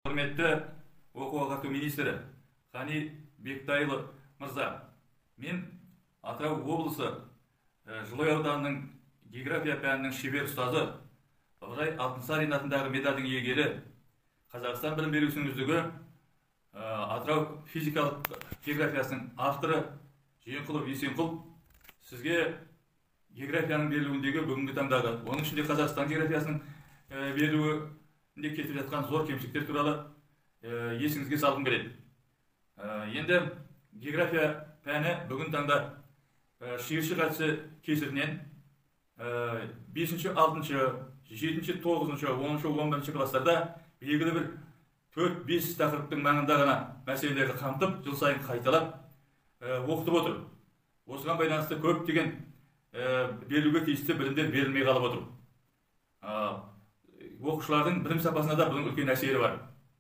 Құрметті оқу ағарту министрі Қани Бектайұлы мырза, мен Атырау облысы Жылой ауданының география пәнінің шебер ұстазы Ыбырай Алтынсарин атындағы медальдің иегері, Қазақстан білім беру ісінің үздігі, Атырау физикалық географиясының авторы Жиенқұлов Есенқұл сізге географияның берілуіндегі бүгінгі таңдағы, оның ішінде Қазақстан географиясының берілуінде кетіп жатқан зор кемшіліктер туралы есіңізге салғым келеді. Енді география пәні бүгін таңда шиыршық әдісі кесірінен 5-ші, 6-ші, 7-ші, 9-ші, 10-ші, 11-ші кластарда белгілі бір 4-5 тақырыптың маңында ғана мәселелерді қамтып, жыл сайын қайталап оқытып отыр. Осыған байланысты көптеген берілуге тиісті білімдер берілмей қалып отыр. Оқушылардың білім сапасына да бұның үлкен әсері бар.